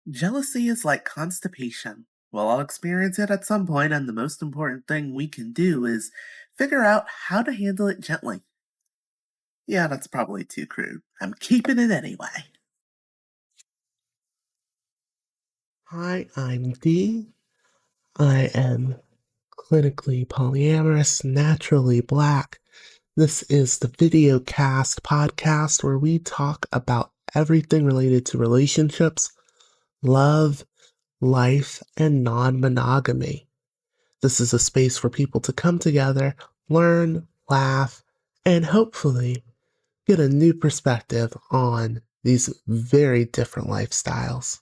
Jealousy is like constipation. We'll all experience it at some point, and the most important thing we can do is figure out how to handle it gently. Yeah, that's probably too crude. I'm keeping it anyway. Hi, I'm Dee. I am clinically polyamorous, naturally black. This is the video cast podcast where we talk about everything related to relationships, love, life, and non monogamy. This is a space for people to come together, learn, laugh, and hopefully get a new perspective on these very different lifestyles.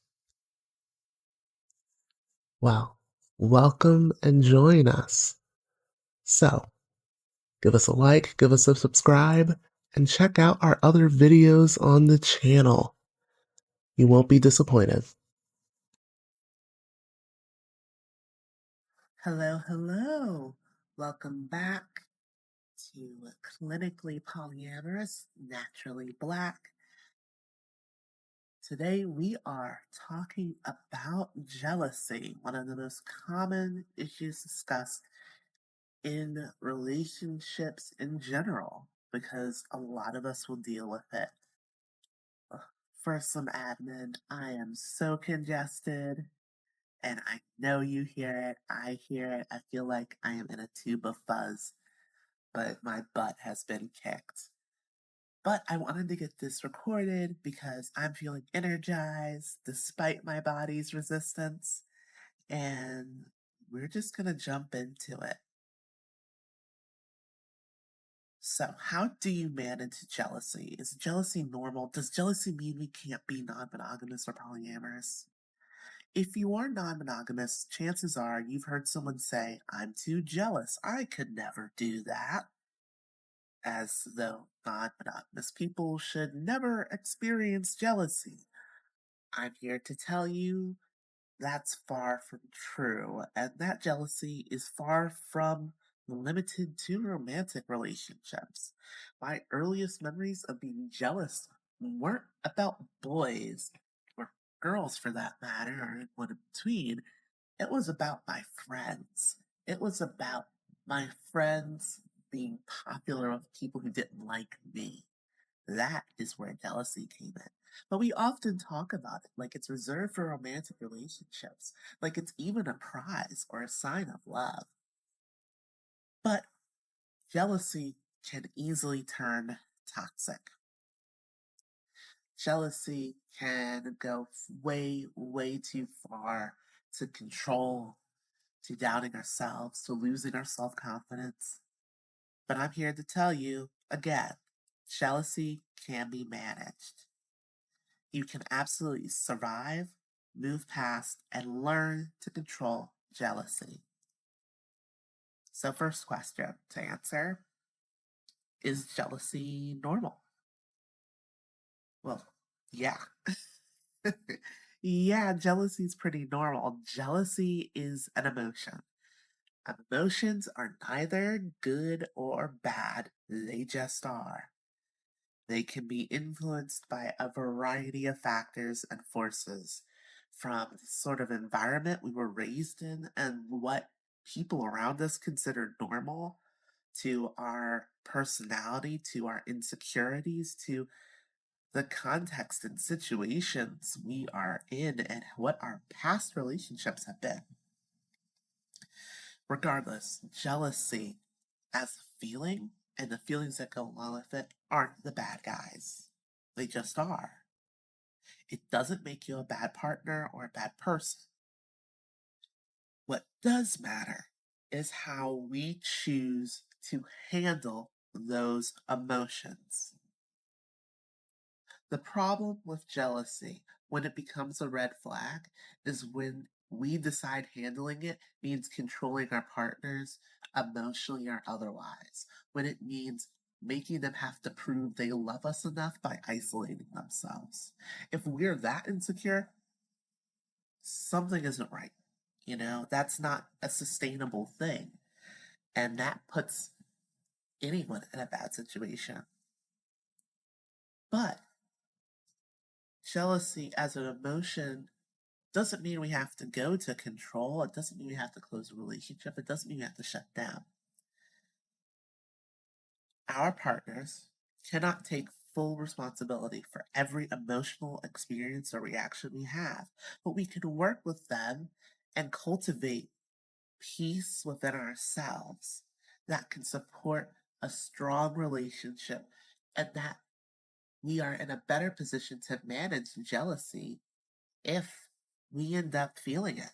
Well, welcome and join us. So, give us a like, give us a subscribe, and check out our other videos on the channel. You won't be disappointed. Hello, hello. Welcome back to Clinically Polyamorous, Naturally Black. Today we are talking about jealousy, one of the most common issues discussed in relationships in general, because a lot of us will deal with it. For some admin, I am so congested, and I know you hear it. I hear it. I feel like I am in a tube of fuzz, but my butt has been kicked. But I wanted to get this recorded because I'm feeling energized despite my body's resistance, and we're just gonna jump into it. So, how do you manage jealousy? Is jealousy normal? Does jealousy mean we can't be non monogamous or polyamorous? If you are non monogamous, chances are you've heard someone say, I'm too jealous. I could never do that. As though non monogamous people should never experience jealousy. I'm here to tell you that's far from true, and that jealousy is far from limited to romantic relationships. My earliest memories of being jealous weren't about boys, or girls for that matter, or anyone in between. It was about my friends. It was about my friends being popular with people who didn't like me. That is where jealousy came in. But we often talk about it like it's reserved for romantic relationships, like it's even a prize or a sign of love. But jealousy can easily turn toxic. Jealousy can go way, way too far to control, to doubting ourselves, to losing our self confidence. But I'm here to tell you again, jealousy can be managed. You can absolutely survive, move past, and learn to control jealousy. So, first question to answer, is jealousy normal? Well, yeah. Yeah, jealousy is pretty normal. Jealousy is an emotion. Emotions are neither good or bad, they just are. They can be influenced by a variety of factors and forces, from the sort of environment we were raised in and what people around us consider normal, to our personality, to our insecurities, to the context and situations we are in, and what our past relationships have been. Regardless, jealousy as a feeling and the feelings that go along with it aren't the bad guys. They just are. It doesn't make you a bad partner or a bad person. What does matter is how we choose to handle those emotions. The problem with jealousy, when it becomes a red flag, is when we decide handling it means controlling our partners emotionally or otherwise. When it means making them have to prove they love us enough by isolating themselves. If we're that insecure, something isn't right. That's not a sustainable thing. And that puts anyone in a bad situation. But jealousy as an emotion Doesn't mean we have to go to control. It doesn't mean we have to close a relationship. It doesn't mean we have to shut down. Our partners cannot take full responsibility for every emotional experience or reaction we have, but we can work with them and cultivate peace within ourselves that can support a strong relationship and that we are in a better position to manage jealousy if we end up feeling it.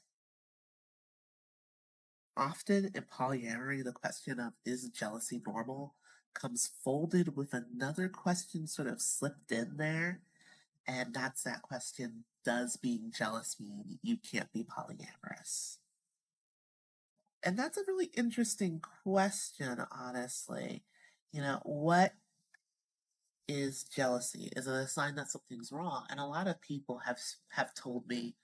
Often in polyamory, the question of is jealousy normal comes folded with another question sort of slipped in there, and that's that question, does being jealous mean you can't be polyamorous? And that's a really interesting question, honestly. What is jealousy? Is it a sign that something's wrong? And a lot of people have told me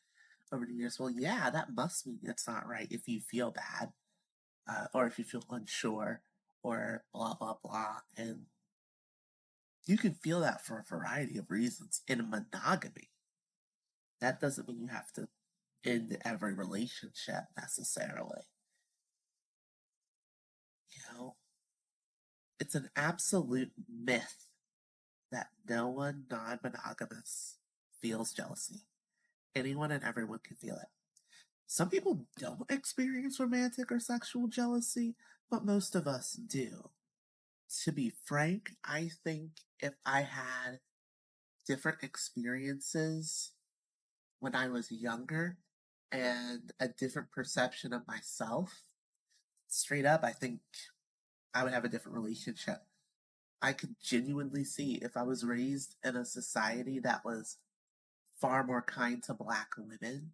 over the years, well, yeah, that must mean it's not right if you feel bad, or if you feel unsure, or blah blah blah. And you can feel that for a variety of reasons. In monogamy, that doesn't mean you have to end every relationship necessarily. You know, it's an absolute myth that no one non monogamous feels jealousy. Anyone and everyone can feel it. Some people don't experience romantic or sexual jealousy, but most of us do. To be frank, I think if I had different experiences when I was younger and a different perception of myself, straight up, I think I would have a different relationship. I could genuinely see if I was raised in a society that was far more kind to Black women,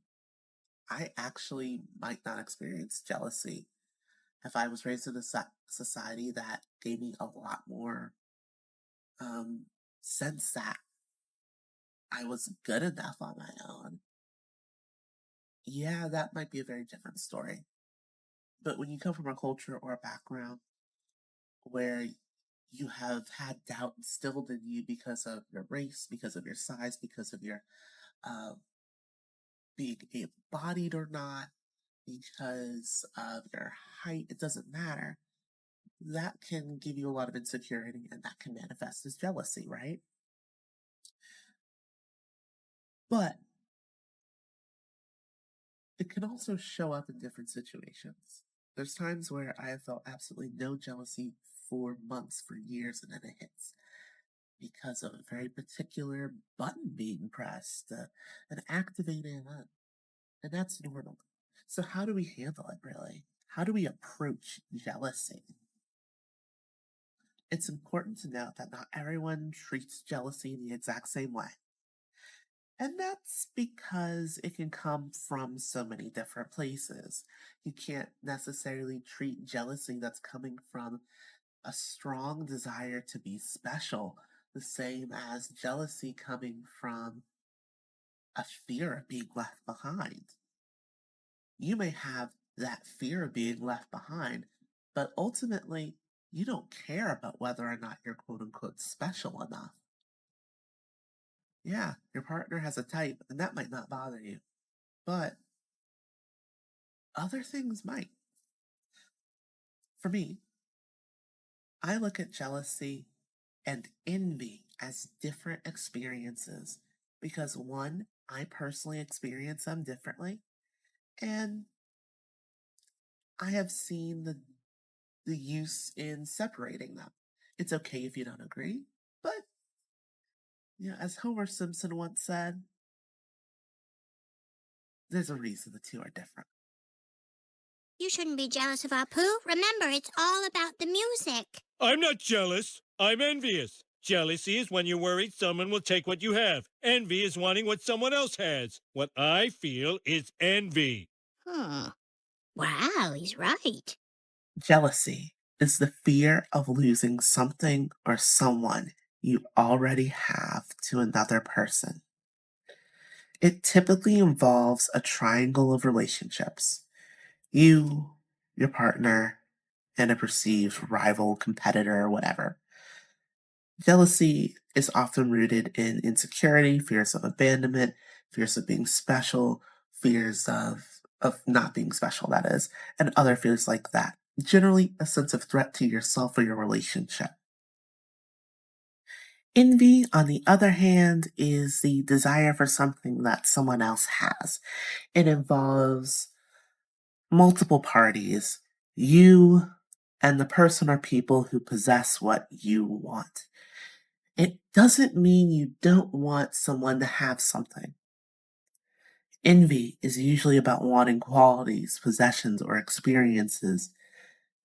I actually might not experience jealousy. If I was raised in a society that gave me a lot more um, sense that I was good enough on my own, yeah, that might be a very different story. But when you come from a culture or a background where you have had doubt instilled in you because of your race, because of your size, because of your uh, being able-bodied or not, because of your height, it doesn't matter. That can give you a lot of insecurity and that can manifest as jealousy, right? But it can also show up in different situations. There's times where I have felt absolutely no jealousy for months, for years, and then it hits because of a very particular button being pressed, an activated event, and that's normal. So, how do we handle it really? How do we approach jealousy? It's important to note that not everyone treats jealousy the exact same way. And that's because it can come from so many different places. You can't necessarily treat jealousy that's coming from a strong desire to be special the same as jealousy coming from a fear of being left behind. You may have that fear of being left behind, but ultimately, you don't care about whether or not you're quote unquote special enough. Yeah, your partner has a type, and that might not bother you, but other things might. For me, I look at jealousy and envy as different experiences because one, I personally experience them differently, and I have seen the use in separating them. It's okay if you don't agree, but as Homer Simpson once said, there's a reason the two are different. You shouldn't be jealous of Apu. Remember, it's all about the music. I'm not jealous. I'm envious. Jealousy is when you're worried someone will take what you have. Envy is wanting what someone else has. What I feel is envy. Huh. Wow, he's right. Jealousy is the fear of losing something or someone you already have to another person. It typically involves a triangle of relationships: you, your partner, and a perceived rival, competitor, or whatever. Jealousy is often rooted in insecurity, fears of abandonment, fears of being special, fears of not being special, that is, and other fears like that. Generally, a sense of threat to yourself or your relationship. Envy, on the other hand, is the desire for something that someone else has. It involves multiple parties, you and the person or people who possess what you want. It doesn't mean you don't want someone to have something. Envy is usually about wanting qualities, possessions, or experiences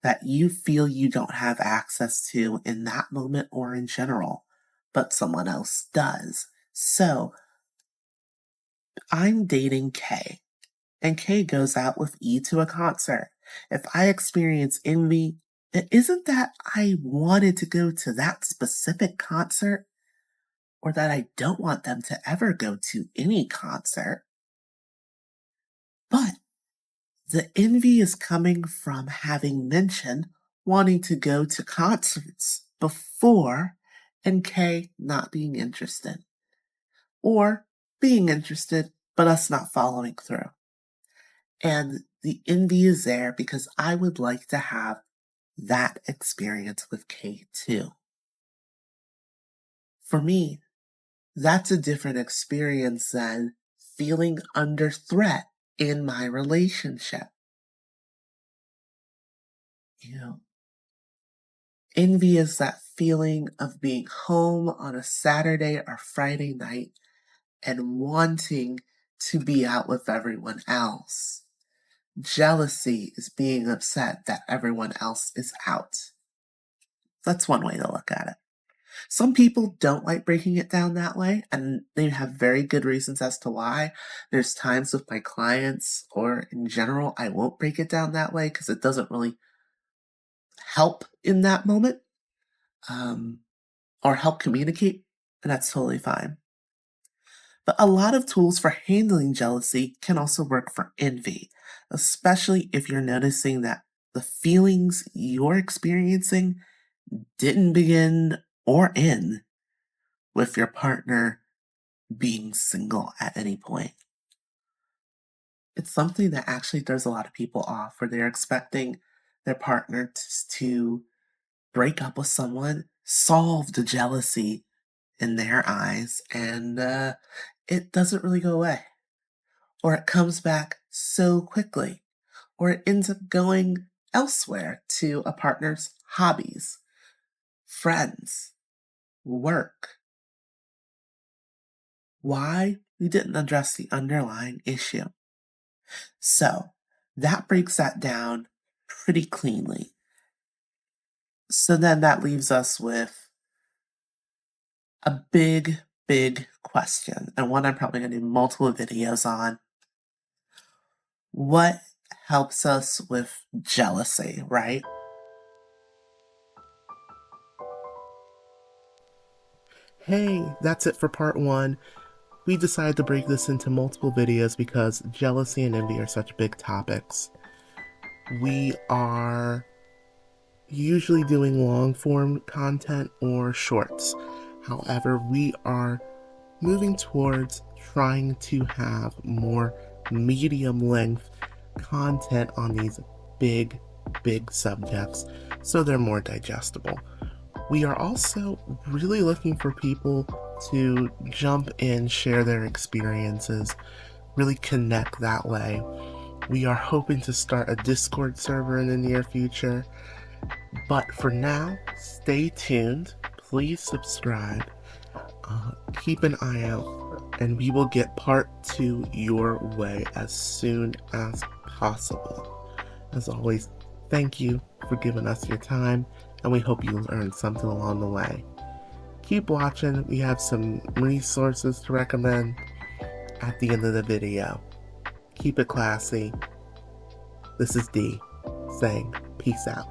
that you feel you don't have access to in that moment or in general, but someone else does. So, I'm dating Kay, and Kay goes out with E to a concert. If I experience envy, it isn't that I wanted to go to that specific concert or that I don't want them to ever go to any concert, but the envy is coming from having mentioned wanting to go to concerts before and Kay not being interested, or being interested but us not following through. And the envy is there because I would like to have that experience with Kay too. For me, that's a different experience than feeling under threat in my relationship. You know, envy is that feeling of being home on a Saturday or Friday night and wanting to be out with everyone else. Jealousy is being upset that everyone else is out. That's one way to look at it. Some people don't like breaking it down that way, and they have very good reasons as to why. There's times with my clients, or in general, I won't break it down that way because it doesn't really help in that moment, or help communicate, and that's totally fine. But a lot of tools for handling jealousy can also work for envy, especially if you're noticing that the feelings you're experiencing didn't begin or end with your partner being single at any point. It's something that actually throws a lot of people off, where they're expecting their partner to break up with someone, solve the jealousy in their eyes, and it doesn't really go away. Or it comes back so quickly, or it ends up going elsewhere to a partner's hobbies, friends, work. Why? We didn't address the underlying issue. So, that breaks that down pretty cleanly. So then that leaves us with a big, big question, and one I'm probably going to do multiple videos on. What helps us with jealousy, right? Hey, that's it for part 1. We decided to break this into multiple videos because jealousy and envy are such big topics. We are usually doing long form content or shorts. However, we are moving towards trying to have more medium length content on these big, big subjects so they're more digestible. We are also really looking for people to jump in, share their experiences, really connect that way. We are hoping to start a Discord server in the near future. But for now, stay tuned. Please subscribe. Keep an eye out, and we will get part 2 your way as soon as possible. As always, thank you for giving us your time, and we hope you learned something along the way. Keep watching. We have some resources to recommend at the end of the video. Keep it classy. This is D saying peace out.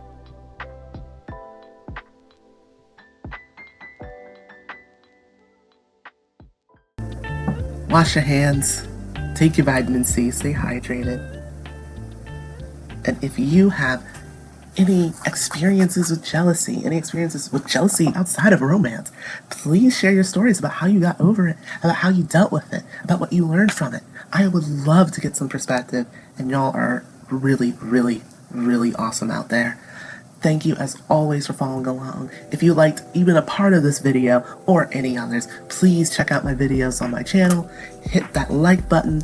Wash your hands, take your vitamin C, stay hydrated. And if you have any experiences with jealousy, any experiences with jealousy outside of romance, please share your stories about how you got over it, about how you dealt with it, about what you learned from it. I would love to get some perspective, and y'all are really, really, really awesome out there. Thank you as always for following along. If you liked even a part of this video or any others, please check out my videos on my channel. Hit that like button,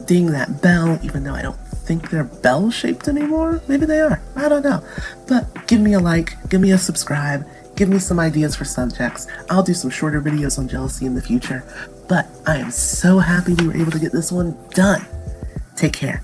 ding that bell, even though I don't think they're bell shaped anymore. Maybe they are, I don't know. But give me a like, give me a subscribe, give me some ideas for subjects. I'll do some shorter videos on jealousy in the future. But I am so happy we were able to get this one done. Take care.